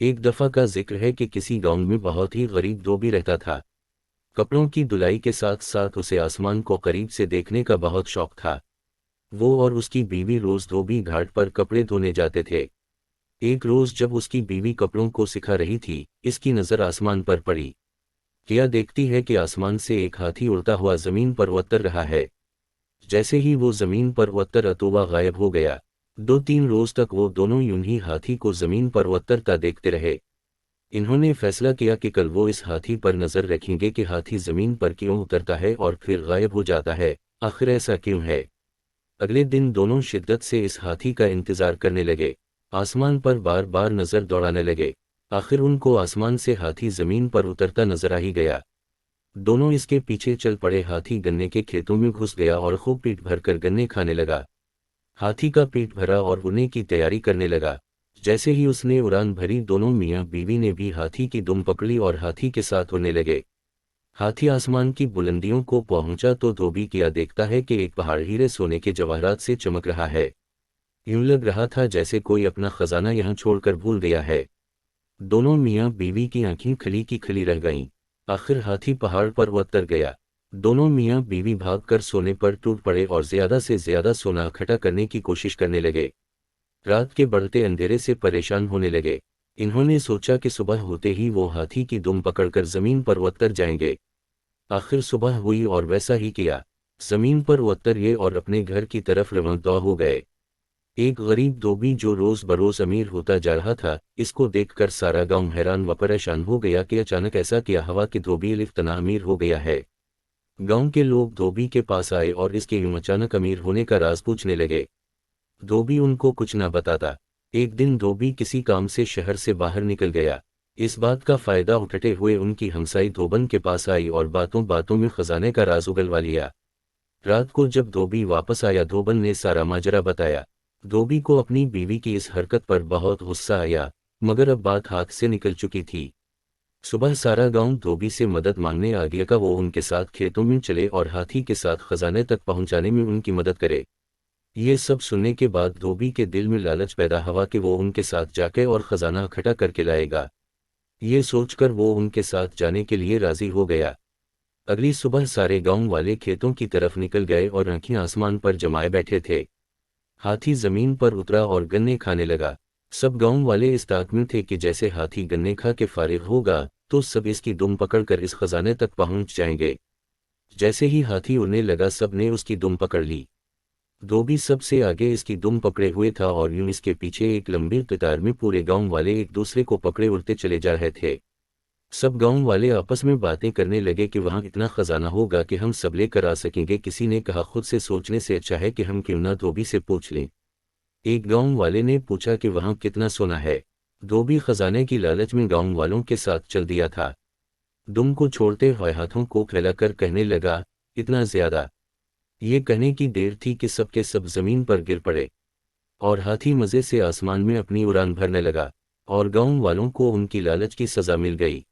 एक दफा का जिक्र है कि किसी गांव में बहुत ही गरीब धोबी रहता था। कपड़ों की धुलाई के साथ साथ उसे आसमान को करीब से देखने का बहुत शौक था। वो और उसकी बीवी रोज धोबी घाट पर कपड़े धोने जाते थे। एक रोज जब उसकी बीवी कपड़ों को सिखा रही थी, इसकी नजर आसमान पर पड़ी। किया देखती है कि आसमान से एक हाथी उड़ता हुआ जमीन पर उतर रहा है। जैसे ही वो जमीन पर उतर अतोबा गायब हो गया। 2-3 रोज तक वो दोनों यूं ही हाथी को जमीन पर उतरता देखते रहे। इन्होंने फैसला किया कि कल वो इस हाथी पर नजर रखेंगे कि हाथी जमीन पर क्यों उतरता है और फिर गायब हो जाता है, आखिर ऐसा क्यों है। अगले दिन दोनों शिद्दत से इस हाथी का इंतजार करने लगे। आसमान पर बार बार नजर दौड़ाने लगे। आखिर उनको आसमान से हाथी जमीन पर उतरता नजर आ ही गया। दोनों इसके पीछे चल पड़े। हाथी गन्ने के खेतों में घुस गया और खूब पेट भरकर गन्ने खाने लगा। हाथी का पेट भरा और उड़ने की तैयारी करने लगा। जैसे ही उसने उड़ान भरी, दोनों मियाँ बीवी ने भी हाथी की दुम पकड़ी और हाथी के साथ उड़ने लगे। हाथी आसमान की बुलंदियों को पहुंचा तो धोबी किया देखता है कि एक पहाड़ हीरे सोने के जवाहरात से चमक रहा है। यूं लग रहा था जैसे कोई अपना खजाना यहाँ छोड़कर भूल गया है। दोनों मियाँ बीवी की आंखें खली की खली रह गईं। आखिर हाथी पहाड़ पर उतर गया। दोनों मियाँ बीवी भागकर सोने पर टूट पड़े और ज्यादा से ज्यादा सोना इकट्ठा करने की कोशिश करने लगे। रात के बढ़ते अंधेरे से परेशान होने लगे। इन्होंने सोचा कि सुबह होते ही वो हाथी की दुम पकड़कर जमीन पर उतर जाएंगे। आखिर सुबह हुई और वैसा ही किया। जमीन पर उतरे और अपने घर की तरफ रवाना हो गए। एक गरीब धोबी जो रोज बरोज अमीर होता जा रहा था, इसको देखकर सारा गांव हैरान व परेशान हो गया कि अचानक ऐसा क्या हवा कि धोबी इतना अमीर हो गया है। गांव के लोग धोबी के पास आए और इसके यूं अचानक अमीर होने का राज पूछने लगे। धोबी उनको कुछ न बताता। एक दिन धोबी किसी काम से शहर से बाहर निकल गया। इस बात का फायदा उठाते हुए उनकी हमसाई धोबन के पास आई और बातों बातों में खजाने का राज उगलवा लिया। रात को जब धोबी वापस आया, धोबन ने सारा माजरा बताया। धोबी को अपनी बीवी की इस हरकत पर बहुत गुस्सा आया, मगर अब बात हाथ से निकल चुकी थी। सुबह सारा गांव धोबी से मदद मांगने आ गया कि वो उनके साथ खेतों में चले और हाथी के साथ खजाने तक पहुंचाने में उनकी मदद करे। ये सब सुनने के बाद धोबी के दिल में लालच पैदा हुआ कि वो उनके साथ जाके और खजाना इकट्ठा करके लाएगा। ये सोचकर वो उनके साथ जाने के लिए राजी हो गया। अगली सुबह सारे गांव वाले खेतों की तरफ निकल गए और आंखें आसमान पर जमाए बैठे थे। हाथी जमीन पर उतरा और गन्ने खाने लगा। सब गांव वाले इस ताक में थे कि जैसे हाथी गन्ने खा के फारिग होगा तो सब इसकी दुम पकड़कर इस खजाने तक पहुंच जाएंगे। जैसे ही हाथी उड़ने लगा, सब ने उसकी दुम पकड़ ली। धोबी सबसे आगे इसकी दुम पकड़े हुए था और यूं इसके पीछे एक लंबी कतार में पूरे गांव वाले एक दूसरे को पकड़े उड़ते चले जा रहे थे। सब गांव वाले आपस में बातें करने लगे कि वहां इतना खजाना होगा कि हम सब लेकर आ सकेंगे। किसी ने कहा, खुद से सोचने से अच्छा है कि हम क्यों ना धोबी से पूछ लें। एक गांव वाले ने पूछा कि वहां कितना सोना है। धोबी खजाने की लालच में गांव वालों के साथ चल दिया था। दुम को छोड़ते हुए हाथों को फैलाकर कहने लगा, इतना ज्यादा। ये कहने की देर थी कि सबके सब जमीन पर गिर पड़े और हाथी मजे से आसमान में अपनी उड़ान भरने लगा और गांव वालों को उनकी लालच की सजा मिल गई।